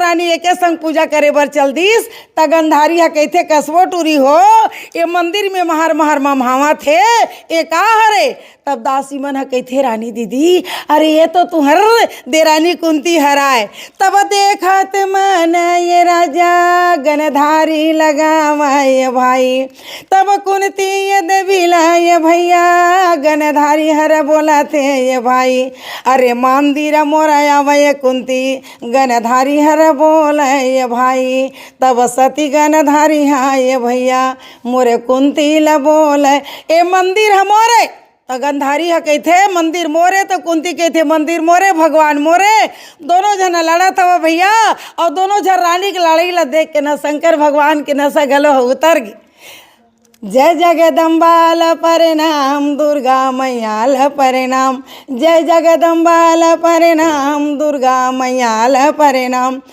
रानी एके संग पूजा करे बर चल दिस त गंधारी ह कइथे कसबो टूरी हो ये मंदिर में महर महर मम्हावा थे ए का हरे। तब दासी मन ह कइथे रानी दीदी अरे ये तो तुहर देरानी कुंती हराय। तब देखत मन ये राजा गनधारी लगावाय भाई। तब कुंती ये देवीला ये भैया गनधारी हर बोला थे ये भाई। अरे मंदिर मोरा आवय कुंती गनधारी हर बोले ये भाई। तब सती गनधारी हाँ ये भैया मोरे कुंती ला बोले ए मंदिर हमोरे। तो गंधारी ह कइथे मंदिर मोरे तो कुंती कइथे मंदिर मोरे भगवान मोरे। दोनों जन लड़त हव भैया और दोनों जन रानी के लड़ाई ला देख के न शंकर भगवान के नशा गलो उतर गई। जय जगदम्बाल प्रणाम दुर्गा मैयाल प्रणाम। जय जगदम्बाल प्रणाम दुर्गा मैयाल प्रणाम।